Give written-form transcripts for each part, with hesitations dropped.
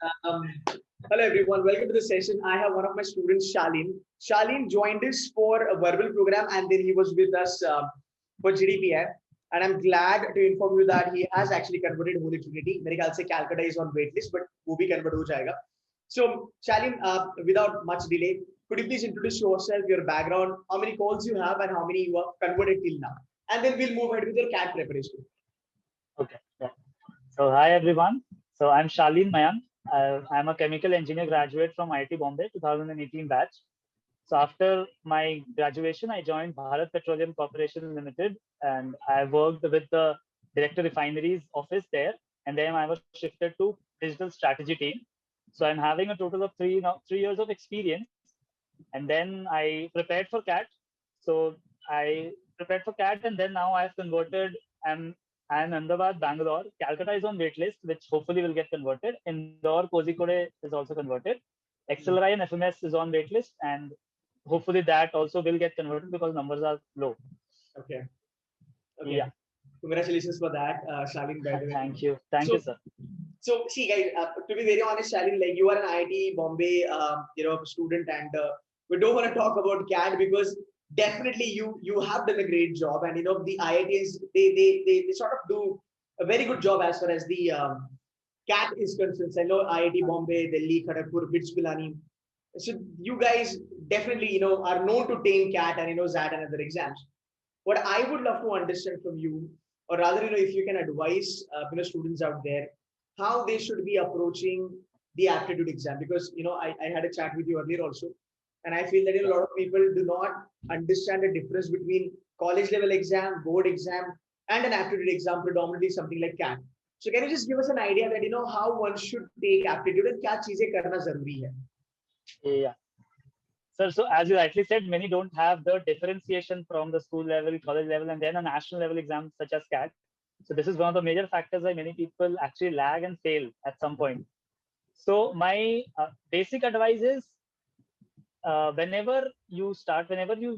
Um, Hello everyone, welcome to the session. I have one of my students, Shalin. Shalin joined us for a verbal program and then he was with us for GDPI. And I'm glad to inform you that he has actually converted Holy Trinity. मेरे ख्याल से Calcutta is on waitlist, but वो भी convert हो जाएगा. So Shalin, without much delay, could you please introduce yourself, your background, how many calls you have, and how many you have converted till now? And then we'll move ahead with your CAT preparation. Okay. Yeah. So hi everyone. So I'm Shalin Mayank. I'm a chemical engineer graduate from IIT Bombay, 2018 batch. So after my graduation, I joined Bharat Petroleum Corporation Limited, and I worked with the Director Refineries office there. And then I was shifted to digital strategy team. So I'm having a total of 3 years of experience. And then I prepared for CAT. So I prepared for CAT, and then now I've converted. I'm Ahmedabad, Bangalore. Calcutta is on waitlist, which hopefully will get converted. Indore, Kozhikode is also converted. XLRI and FMS is on waitlist, and hopefully that also will get converted because numbers are low. Okay. Yeah. Congratulations for that, Shalin, by the way. Thank you. Thank you, sir. So, see, guys, to be very honest, Shalin, like you are an IIT Bombay, student, and we don't want to talk about CAT because definitely you have done a great job, and the IITs they sort of do a very good job as far as the CAT is concerned. I know IIT Bombay, Delhi, Kharagpur, BITS Pilani. So you guys definitely are known to tame CAT and ZAT and other exams. What I would love to understand from you, or rather, if you can advise students out there how they should be approaching the aptitude exam, because I had a chat with you earlier also, and I feel that a lot of people do not understand the difference between college level exam, board exam, and an aptitude exam, predominantly something like CAT. So can you just give us an idea that how one should take aptitude and क्या चीजें करना जरूरी है? Yeah. Sir, so as you rightly said, many don't have the differentiation from the school level, college level, and then a national level exam such as CAT. So this is one of the major factors why many people actually lag and fail at some point. So my basic advice is whenever you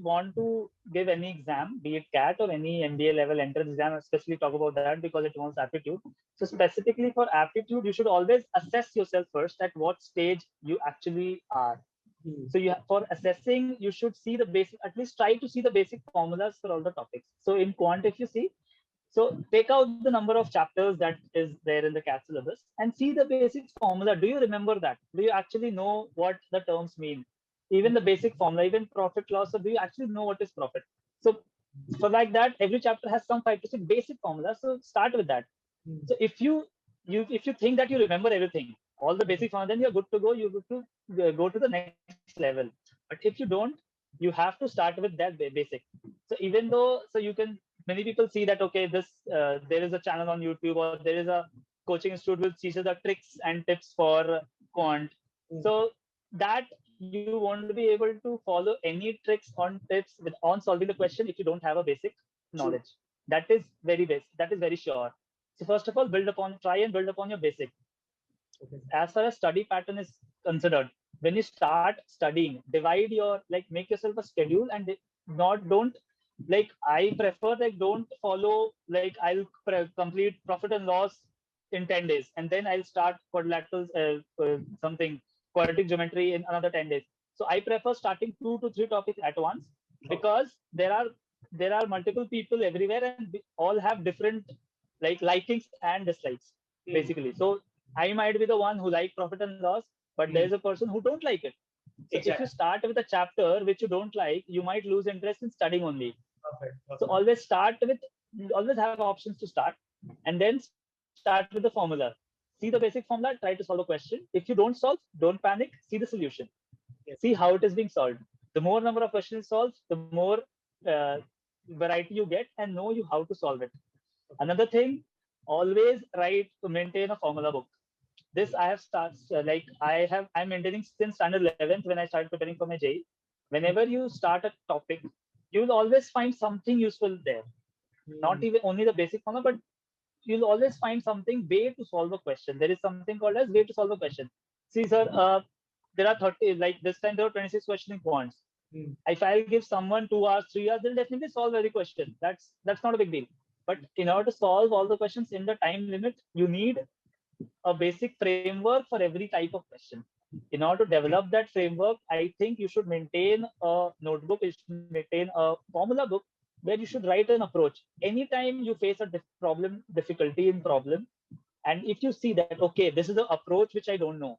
want to give any exam, be it CAT or any MBA level entrance exam, especially talk about that because it wants aptitude. So specifically for aptitude, you should always assess yourself first at what stage you actually are. So for assessing, you should see the basic, at least try to see the basic formulas for all the topics. So in quant, if you see, so take out the number of chapters that is there in the CAT syllabus and see the basic formula. Do you remember that? Do you actually know what the terms mean? Even the basic formula, even profit loss, so do you actually know what is profit? So for like that, every chapter has some 5 to 6 basic formulas. So start with that. So if you think that you remember everything, all the basic formula, then you're good to go. You're good to go to the next level. But if you don't, you have to start with that basic. So even though, so you can, many people see that, okay, there is a channel on YouTube or there is a coaching institute which teaches the tricks and tips for quant. So that you won't be able to follow any tricks on tips on solving the question if you don't have a basic knowledge. That is very basic. That is very sure. So first of all, try and build upon your basic. As far as study pattern is considered, when you start studying, divide make yourself a schedule and don't I prefer don't follow I'll complete profit and loss in 10 days and then I'll start quadrilaterals something quadratic geometry in another 10 days. So I prefer starting 2 to 3 topics at once because there are multiple people everywhere and all have different likings and dislikes basically. So I might be the one who like profit and loss, but there's a person who don't like it. So if you start with a chapter which you don't like, you might lose interest in studying only. So always have options to start and then start with the formula. See the basic formula, try to solve a question. If you don't solve, don't panic, see the solution. See how it is being solved. The more number of questions solved, the more variety you get and know you how to solve it. Another thing, always maintain a formula book. This I have started I'm maintaining since standard 11th when I started preparing for my JEE. Whenever you start a topic, you will always find something useful there. Not even only the basic formula, but you'll always find something way to solve a question. There is something called as way to solve a question. See, sir, there are 30, like this time there are 26 questions in quants. If I'll give someone 2 hours, 3 hours, they'll definitely solve every question. That's not a big deal. But in order to solve all the questions in the time limit, you need a basic framework for every type of question. In order to develop that framework, I think you should maintain a notebook, you should maintain a formula book where you should write an approach. Anytime you face a difficulty in problem, and if you see that, okay, this is the approach which I don't know,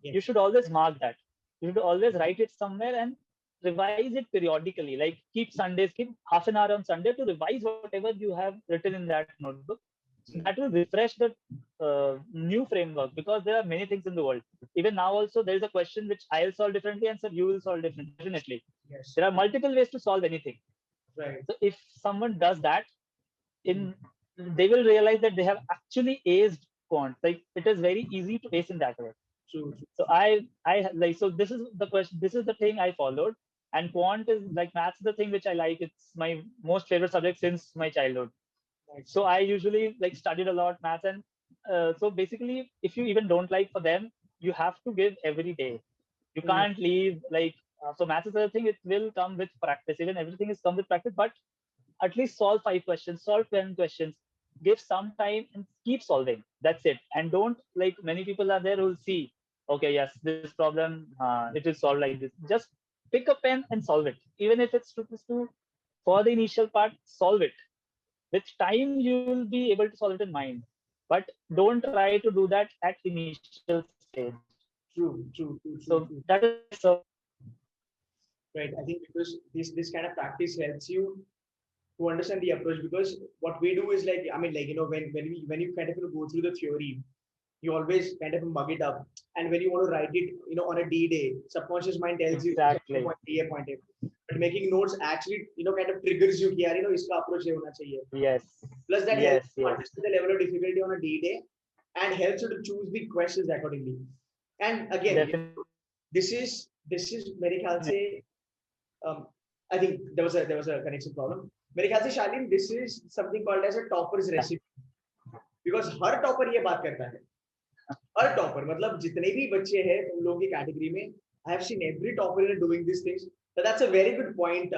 you should always mark that. You should always write it somewhere and revise it periodically. Like keep Sundays, keep half an hour on Sunday to revise whatever you have written in that notebook. So that will refresh the new framework, because there are many things in the world. Even now also there is a question which I'll solve differently and sir you will solve differently. Definitely. Yes. There are multiple ways to solve anything. Right. So if someone does that, they will realize that they have actually aced quant. Like it is very easy to ace in that way. True. So I like, so this is the question. This is the thing I followed, and quant is like maths is the thing which I like. It's my most favorite subject since my childhood. Right. So I usually like studied a lot maths, and so basically, if you even don't like for them, you have to give every day. You can't leave like so maths is the thing. It will come with practice. Even everything is come with practice, but at least solve 5 questions, solve 10 questions, give some time and keep solving. That's it. And don't, like many people are there who will see, okay, yes, this problem, it is solved like this. Just pick a pen and solve it. Even if it's to for the initial part, solve it. With time, you will be able to solve it in mind. But don't try to do that at initial stage. True. So that is so. Right. I think because this kind of practice helps you to understand the approach, because what we do is like, I mean, like, when you kind of go through the theory, you always kind of mug it up, and when you want to write it, on a D-day, subconscious mind tells you Exactly. point A, point A. But making notes actually, kind of triggers you, कि यार, इसका approach ये होना चाहिए. Yes. Plus that Yes, helps you understand the level of difficulty on a D-day and helps you to choose the questions accordingly. And again, Definitely. this is मेरे ख्याल से, I think there was a connection problem. मेरे ख्याल से शालीन, this is something called as a topper's recipe, because her topper ये बात करता है. हर topper, मतलब जितने भी बच्चे हैं तुम लोगों की category में, I have seen every topper doing these things. So that's a very good point,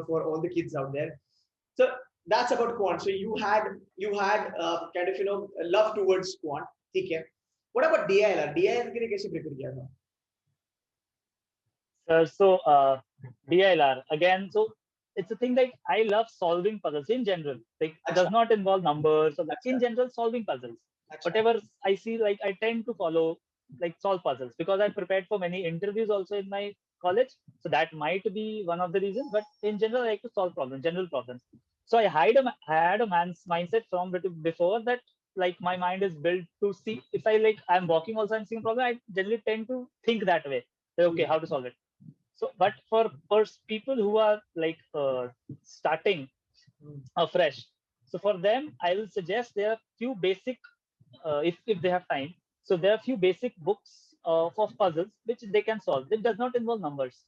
for all the kids out there. So that's about quant. So you had kind of love towards quant. ठीक है. What about DILR? DILR के लिए कैसे prepare किया था? So DILR again. So it's a thing like I love solving puzzles in general. Like it does not involve numbers. So in general, solving puzzles. Whatever I see, like I tend to follow, like solve puzzles, because I prepared for many interviews also in my college. So that might be one of the reasons. But in general, I like to solve problems, general problems. So I had a man's mindset from before that, like my mind is built to see, if I like I'm walking also and seeing a problem, I generally tend to think that way. Okay, how to solve it. So, but for people who are like starting afresh, so for them, I will suggest there are few basic, if they have time. So there are few basic books of puzzles which they can solve. It does not involve numbers.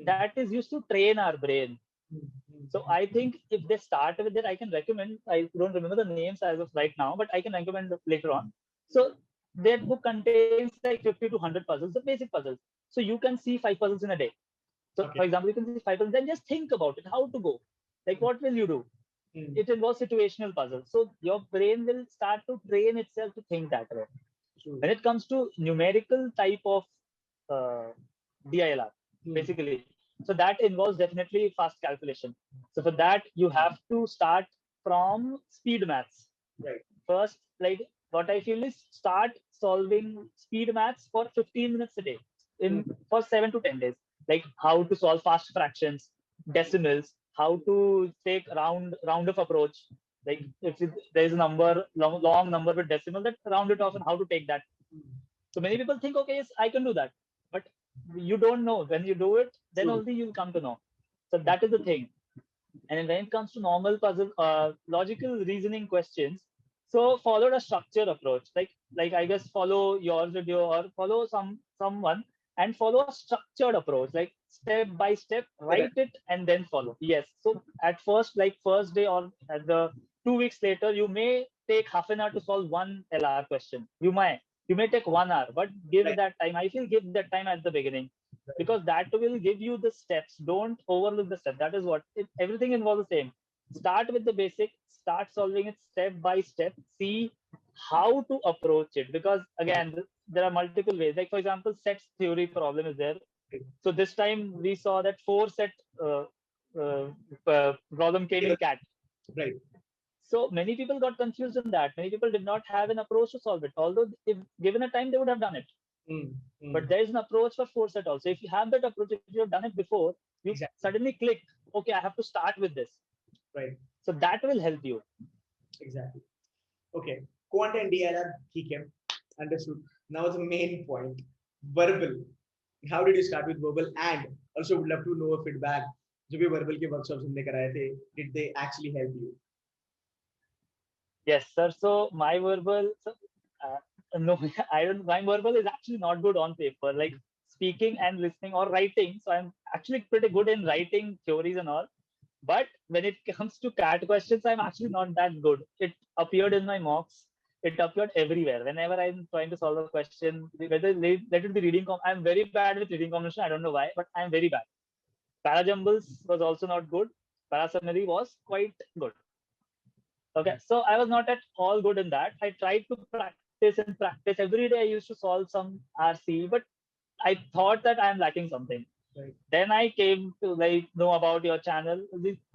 That is used to train our brain. So I think if they start with it, I can recommend. I don't remember the names as of right now, but I can recommend later on. So that book contains like 50 to 100 puzzles, the basic puzzles. So you can see 5 puzzles in a day. So for example, you can see 5 puzzles, then just think about it, how to go. Like what will you do? It involves situational puzzles. So your brain will start to train itself to think that way. When it comes to numerical type of DILR, basically, so that involves definitely fast calculation. So for that, you have to start from speed maths. Right. First, like what I feel is start solving speed maths for 15 minutes a day for 7 to 10 days. Like how to solve fast fractions, decimals, how to take round of approach. Like if there is a number, long number with decimal, that round it off, and how to take that. So many people think, okay, yes, I can do that. But you don't know. When you do it, then only you'll come to know. So that is the thing. And when it comes to normal puzzle, logical reasoning questions, so follow a structured approach. Like I guess follow your video or follow someone and follow a structured approach, like step by step, write it and then follow. Yes. So at first, like first day or at the 2 weeks later, you may take half an hour to solve one LR question. You may take 1 hour, but give that time. I feel give that time at the beginning, because that will give you the steps. Don't overlook the step. That is what everything involves the same. Start with the basic, start solving it step by step. See how to approach it, because again, there are multiple ways. Like for example, sets theory problem is there. So this time we saw that 4-set uh, problem came in CAT. Right. So many people got confused in that. Many people did not have an approach to solve it. Although if given a time, they would have done it. But there is an approach for 4-set also. If you have that approach, if you have done it before, you Exactly. suddenly click, okay, I have to start with this. Right. So that will help you. Exactly. Okay. Quant and DLR, okay. Understood. Now the main point, verbal. How did you start with verbal? And also would love to know a feedback. जो भी verbal के workshops हमने कराए थे, did they actually help you? Yes, sir. So my verbal, no, I don't. My verbal is actually not good on paper, like speaking and listening or writing. So I'm actually pretty good in writing theories and all. But when it comes to CAT questions, I'm actually not that good. It appeared in my mocks. It appeared everywhere. Whenever I'm trying to solve a question, whether let it be reading, I'm very bad with reading comprehension. I don't know why, but I'm very bad. Parajumbles was also not good. Parasummary was quite good. Okay, so I was not at all good in that. I tried to practice and practice every day. I used to solve some RC, but I thought that I am lacking something. Right. Then I came to like know about your channel.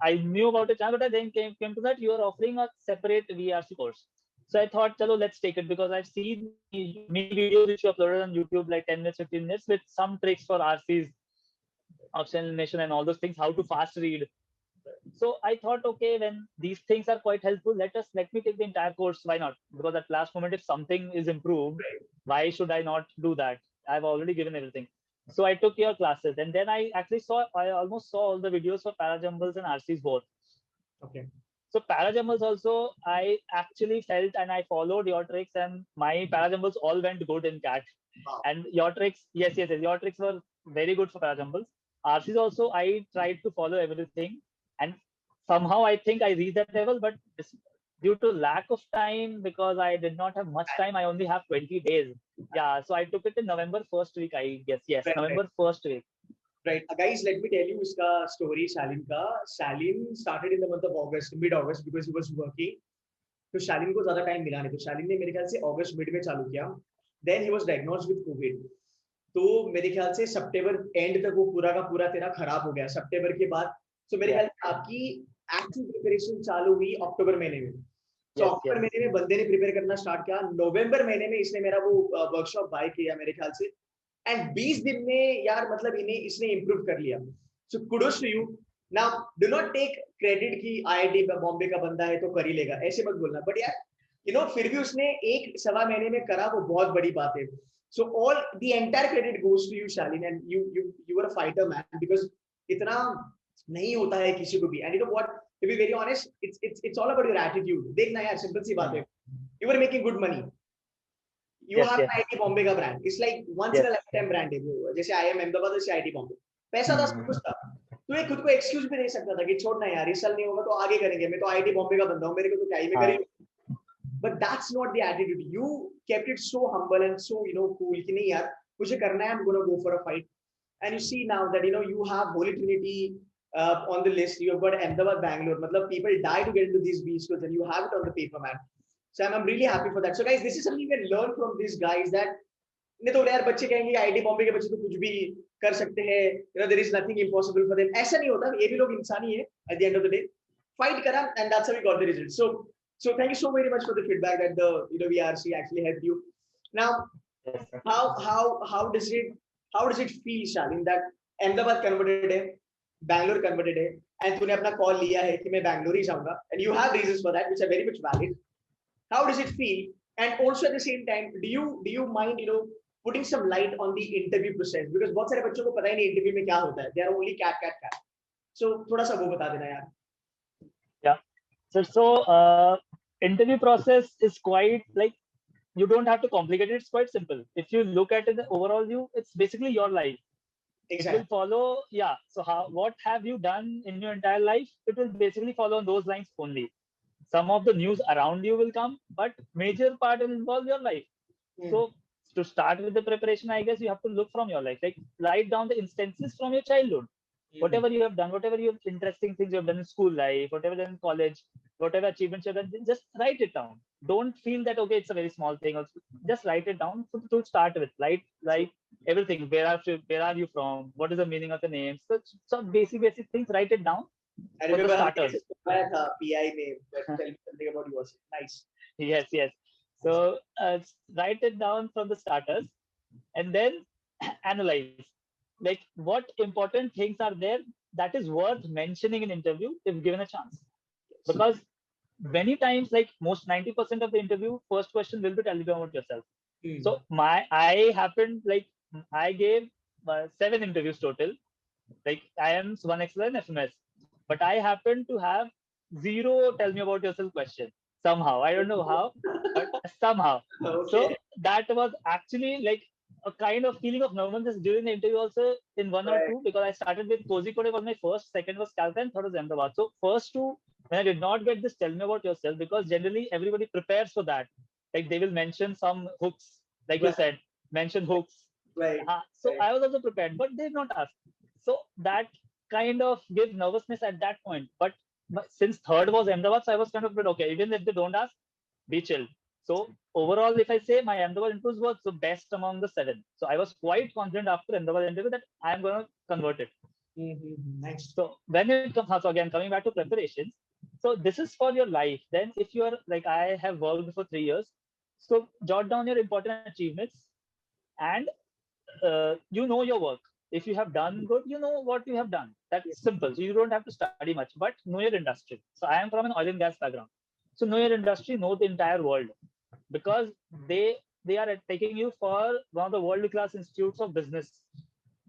I knew about your channel, but I then came to that you are offering a separate VRC course. So I thought, chalo, let's take it, because I've seen many videos which you uploaded on YouTube, like 10 minutes, 15 minutes, with some tricks for RCs, option elimination, and all those things, how to fast read. So I thought, okay, when these things are quite helpful, let me take the entire course. Why not? Because at last moment, if something is improved, why should I not do that? I've already given everything. So I took your classes, and then I almost saw all the videos for Parajumbles and RCs both. Okay. So Parajumbles also, I actually felt and I followed your tricks, and my Parajumbles all went good in CAT. Wow. And your tricks, yes, your tricks were very good for Parajumbles. RCs also, I tried to follow everything, and somehow I think I reached that level, but due to lack of time, because I did not have much time, I only have 20 days. Yeah, so I took it in November first week, I guess. Yes, Right, November first week. Right. Guys, let me tell you iska story, Shalim ka. Shalim started in the month of August, mid-August, because he was working. तो शालिन को ज्यादा time मिला नहीं, तो शालिन ने मेरे ख्याल से अगस्त मिड में चालू किया. Then he was diagnosed with COVID. तो मेरे ख्याल से सितंबर एंड तक वो पूरा का पूरा तेरा खराब हो गया. सितंबर के बाद सो मेरे ख्याल से आपकी एक्टिव प्रिपरेशन चालू हुई अक्टूबर महीने में. तो अक्टूबर महीने में बंदे ने प्रिपेयर करना स्टार्ट किया. नवंबर महीने में इसने मेरा वो वर्कशॉप बाय किया मेरे ख्याल से, एंड 20 दिन में यार मतलब इसने इंप्रूव कर लिया. So kudos to you. Now do not take credit कि आईआईटी बॉम्बे का बंदा है तो कर ही लेगा, ऐसे मत बोलना. बट यार फिर भी उसने 1-1.25 महीने में करा, वो बहुत बड़ी बात है. So all the entire credit goes to you Shalin, and you are a fighter man, because इतना नहीं होता है किसी को भी. And you know what, to be very honest, it's all about your attitude. देखना यार, सिंपल सी बात है. You are making good money. You have IIT Bombay का brand. It's like once in a lifetime brand है वो. जैसे IIM अहमदाबाद, वैसे IIT बॉम्बे. पैसा था, सब कुछ था. तो ये खुद को एक्सक्यूज भी दे सकता था कि छोड़ना यार, इस साल नहीं होगा तो आगे करेंगे, मैं तो IIT बॉम्बे का बंदा हूँ, मेरे को तो क्या ही मैं करेंगे. But that's not the attitude. You kept it so humble and so cool कि नहीं यार, मुझे करना है, I'm gonna go for a fight. And you see now that you have Holy Trinity on the list. You have got Ahmedabad, Bangalore. मतलब people die to get into these B schools, and you have it on the paper, man. So I'm really happy for that. So guys, this is something you can learn from these guys, that नहीं तो यार बच्चे कहेंगे IIT Bombay के बच्चे तो कुछ भी कर सकते हैं, there is nothing impossible for them. ऐसा नहीं होता, ये भी लोग इंसान ही है. At the end of the day, fight करा, and that's how we got the result. So thank you so very much for the feedback that the VRC actually helped you. Now, how does it feel, Shalim, that Ahmedabad converted है, Bangalore converted है, and तूने अपना call लिया है कि मैं Bangalore ही जाऊंगा, and you have reasons for that which are very much valid. How does it feel? And also at the same time, do you mind putting some light on the interview process, because बहुत सारे बच्चों को पता ही नहीं interview में क्या होता है. They are only cat. So थोड़ा सा वो बता देना यार. Yeah. So interview process is quite like, you don't have to complicate it. It's quite simple. If you look at it in the overall view, it's basically your life. Exactly. It will follow. Yeah. So what have you done in your entire life? It will basically follow on those lines only. Some of the news around you will come, but major part will involve your life. So to start with the preparation, I guess you have to look from your life, like write down the instances from your childhood. Whatever you have done, whatever you have interesting things you have done in school life, whatever done in college, whatever achievements you have done, just write it down. Don't feel that okay, it's a very small thing. Or just write it down to start with. Like everything. Where are you from? What is the meaning of the name? So some basic things. Write it down I for the remember starters. PI name, but tell me something about yours. Nice. Yes. So write it down from the starters, and then analyze like what important things are there that is worth mentioning in interview if given a chance. Because many times, like most 90% of the interview, first question will be tell me about yourself. So I happened like I gave 7 interviews total. Like I am one Excel and FMS, but I happen to have zero tell me about yourself question somehow. I don't know how, but somehow. So Okay. that was actually like a kind of feeling of nervousness during the interview also in one or Right. two, because I started with Kozhikode was my first, second was Calcutta, and third was Ahmedabad. So first two, when I did not get this tell me about yourself, because generally everybody prepares for that. Like they will mention some hooks, like you Right. said, mention hooks. Right. So Right. I was also prepared, but they did not ask. So that kind of gives nervousness at that point. But since third was Ahmedabad, so I was kind of bit okay. Even if they don't ask, be chill. So overall, if I say my Ahmedabad interviews was the best among the 7. So I was quite confident after Ahmedabad interview that I'm going to convert it. Nice. So when it comes, so again, coming back to preparations, so this is for your life. Then if you are like, I have worked for 3 years, so jot down your important achievements, and you know your work. If you have done good, you know what you have done. That's simple. So you don't have to study much, but know your industry. So I am from an oil and gas background. So know your industry, know the entire world, because they are taking you for one of the world class institutes of business,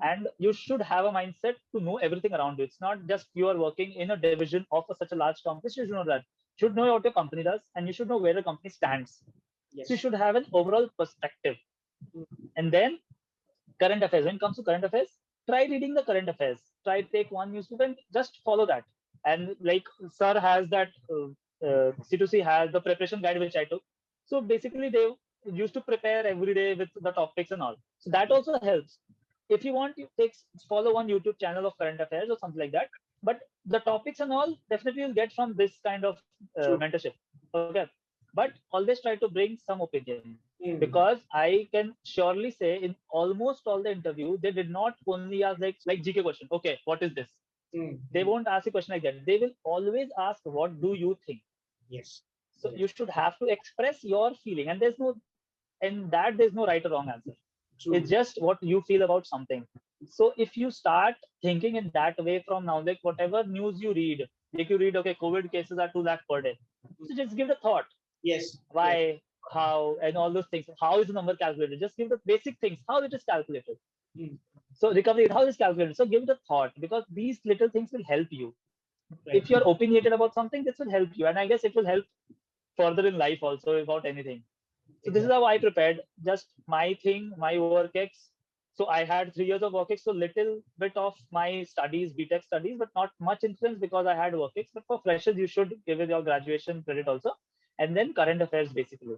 and you should have a mindset to know everything around you. It's not just you are working in a division of such a large company. So you should know that. You should know what your company does, and you should know where the company stands. Yes. So you should have an overall perspective. And then current affairs. When it comes to current affairs, try reading the current affairs. Try take one newspaper and just follow that. And like sir has that C2C has the preparation guide which I took. So basically they used to prepare every day with the topics and all. So that also helps. If you want, you take follow one YouTube channel of current affairs or something like that. But the topics and all definitely you'll get from this kind of mentorship. Okay, but always try to bring some opinion, because I can surely say in almost all the interview they did not only ask like GK question. Okay, what is this? They won't ask a question like that. They will always ask, what do you think? Yes. So you should have to express your feeling, and there's no right or wrong answer. It's just what you feel about something. So if you start thinking in that way from now, like whatever news you read, like you read, okay, COVID cases are 2 lakh per day. So just give the thought. Yes. Why, how, and all those things. How is the number calculated? Just give the basic things, how it is calculated. So recovery, how it is calculated. So give it a thought, because these little things will help you. If you're opinionated about something, this will help you. And I guess it will help further in life also about anything. So this is how I prepared. Just my thing, my work ex. So I had 3 years of work ex, so little bit of my studies, BTech studies, but not much influence because I had work ex. But for freshers, you should give it your graduation credit also, and then current affairs basically.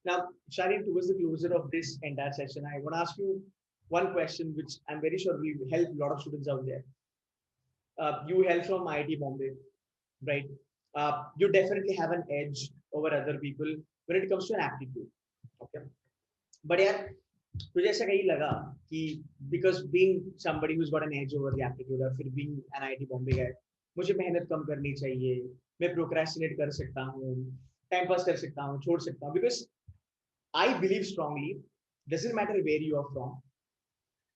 Now, Shari, towards the closure of this entire session, I want to ask you one question, which I'm very sure will help a lot of students out there. You hail from IIT Bombay, right? You definitely have an edge over other people when it comes to an aptitude. Okay. But yeah, तुझे ऐसा कहीं लगा कि because being somebody who's got an edge over the aptitude or फिर being an IIT Bombay guy, मुझे मेहनत कम करनी चाहिए, मैं procrastinate कर सकता हूँ, time pass कर सकता हूँ, छोड़ सकता हूँ, because I believe strongly, doesn't matter where you are from,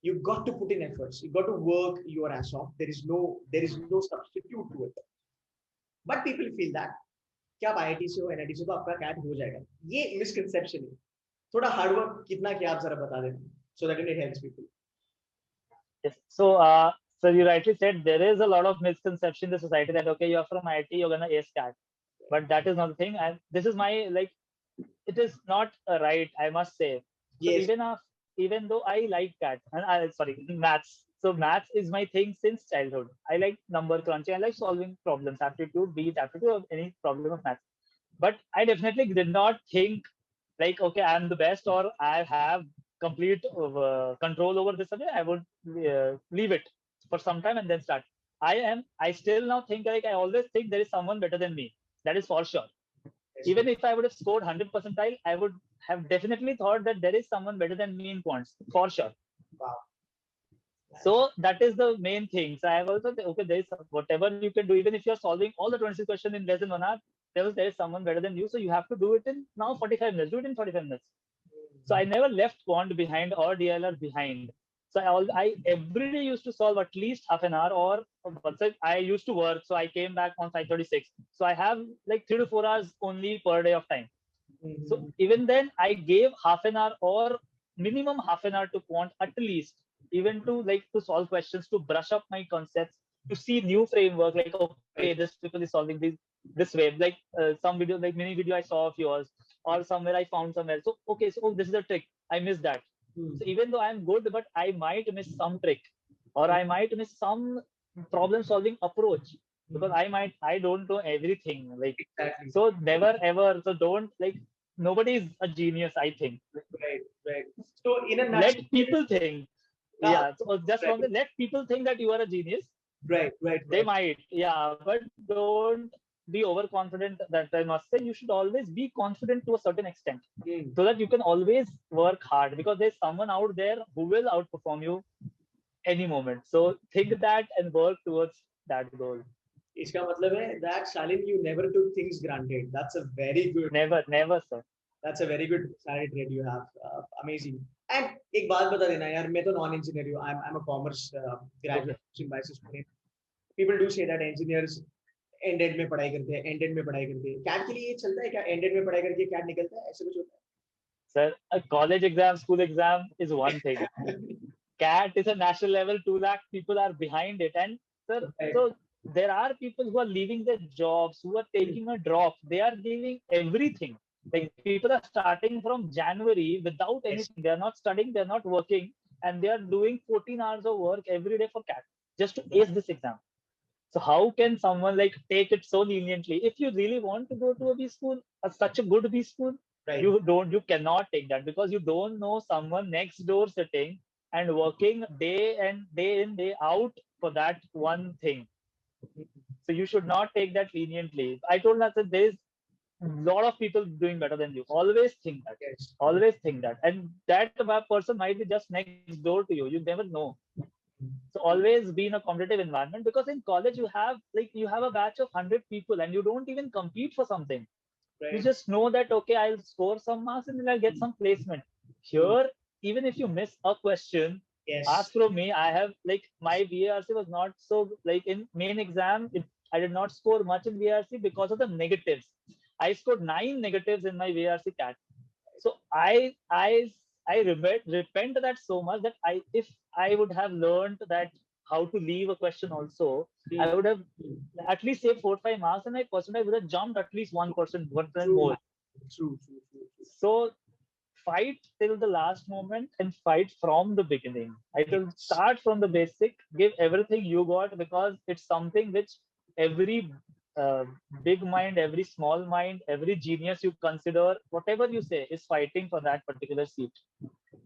you got to put in efforts, you got to work your ass off. There is no substitute to it. But people feel that क्या आप IIT से हो, NIT से, तो आपका cat हो जाएगा. ये misconception है. थोड़ा hard work कितना क्या आप जरा बता देना, so that it helps people. Yes. So you rightly said there is a lot of misconception in the society that okay, you're from IIT, you're gonna ace CAT, but that is not the thing. And this is my like, it is not right, I must say. So Yes. even though I like CAT and maths. So maths is my thing since childhood. I like number crunching. I like solving problems, aptitude, be it aptitude or any problem of maths. But I definitely did not think like, okay, I'm the best or I have complete control over this subject. I would leave it. for some time and then start. I still now think like I always think there is someone better than me. That is for sure. Even if I would have scored 100 percentile, I would have definitely thought that there is someone better than me in quants, for sure. Wow. So that is the main thing. So I have also okay, there is whatever you can do, even if you're solving all the 26 questions in less than 1 hour, there is someone better than you. So you have to do it in now 45 minutes. Do it in 45 minutes. So I never left quant behind or DLR behind. So I every day used to solve at least half an hour, or I used to work. So I came back on 5:36. So I have like 3 to 4 hours only per day of time. So even then, I gave half an hour or minimum half an hour to quant at least, even to like to solve questions, to brush up my concepts, to see new framework. Like okay, this people is solving this way. Like some video, like mini video I saw of yours, or somewhere I found somewhere. So okay, so this is a trick. I missed that. So even though I'm good, but I might miss some trick, or I might miss some problem solving approach, because I don't know everything. Like Exactly. so never ever. So don't like nobody is a genius, I think. Right, right. So in a Let nutshell, people think. ah, Yeah. So just right, from the let people think that you are a genius. right, right, They right. might, yeah, but don't be overconfident. That I must say, you should always be confident to a certain extent, so that you can always work hard, because there's someone out there who will outperform you any moment. So think that and work towards that goal. इसका मतलब है that Shalin, you never took things granted. That's a very good. Never, sir. That's a very good personality trait you have. Amazing. And एक बात बता देना यार, मैं तो non engineer हूँ. I'm a commerce graduate symbiosis student. People do say that engineers end में पढ़ाई करते हैं, end में पढ़ाई करते हैं. CAT के लिए ये चलता है क्या? End में पढ़ाई करके CAT निकलता है? ऐसे कुछ होता Sir, a college exam, school exam is one thing. है? CAT is a national level, 2 lakh people are behind it. And sir, Right. so there are people who are leaving their jobs, who are taking a drop. They are giving everything. Like people are starting from January without anything. They are not studying, they are not working, and they are doing 14 hours of work every day for CAT just to ace this exam. So how can someone like take it so leniently? If you really want to go to a B school, such a good B school, Right. you cannot take that, because you don't know someone next door sitting and working day in, day out for that one thing. So you should not take that leniently. I told her that there is a lot of people doing better than you. Always think that. Yes. Always think that. And that person might be just next door to you. You never know. So always be in a competitive environment, because in college you have a batch of 100 people and you don't even compete for something. Right. You just know that okay, I'll score some marks and then I'll get some placement. Here, even if you miss a question, Yes. ask from me. I have like my VARC was not so like in main exam. I did not score much in VARC because of the negatives. I scored 9 negatives in my VARC CAT. So I repent that so much that if I would have learned that how to leave a question also, I would have at least saved 4 or 5 marks, and my percentage would have jumped at least 1%, 1% more. True. So fight till the last moment and fight from the beginning. I will start from the basic, give everything you got, because it's something which every big mind, every small mind, every genius you consider, whatever you say, is fighting for that particular seat.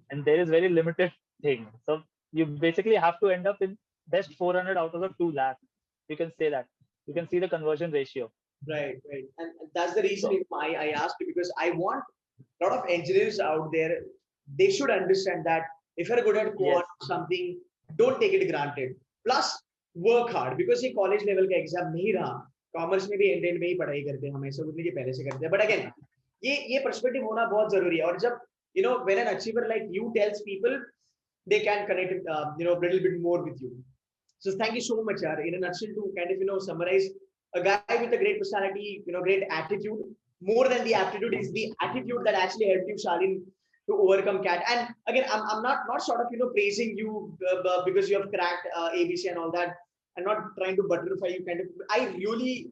And there is very limited thing. So you basically have to end up in best 400 out of the 2 lakh. You can say that. You can see the conversion ratio. Right. And that's the reason I asked you, because I want a lot of engineers out there. They should understand that if you're good at quant or something, don't take it granted. Plus, work hard, because ये college level का exam नहीं रहा. Commerce में भी end में ही पढ़ाई करते हैं, हमें समझने के पहले से करते हैं. But again, ये perspective होना बहुत जरूरी है. और जब when an achiever like you tells people, they can connect a little bit more with you. So thank you so much, yaar. In a nutshell, to kind of summarize, a guy with a great personality, great attitude. More than the aptitude is the attitude that actually helped you, Shalin, to overcome CAT. And again, I'm not sort of praising you because you have cracked ABC and all that. I'm not trying to butterfly you. Kind of, I really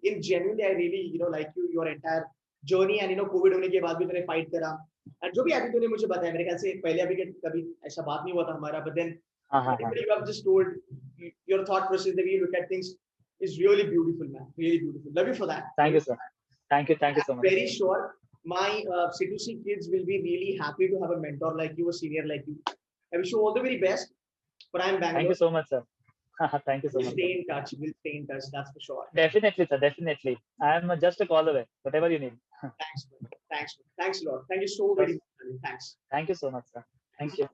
like your entire journey. And COVID होने के बाद भी तूने fight करा. And जो भी अभी तूने मुझे बताया, मेरे ख्याल से पहले अभी कभी ऐसा बात नहीं हुआ था हमारा. But then you have just told your thought process, the way you look at things is really beautiful, man. Really beautiful. Love you for that. Thank you, sir. Thank you so much. I'm very sure my C2C kids will be really happy to have a mentor like you, a senior like you. I wish you all the very best. But I'm Bangalore. Thank you so much, sir. Thank you so We'll much. stay in touch. We'll stay in touch. That's for sure. Definitely, sir. Definitely. I'm just a call away. Whatever you need. Thanks. Man. Thanks. Thanks a lot. Thank you so very much. Thanks. Thank you so much, sir. Thank you.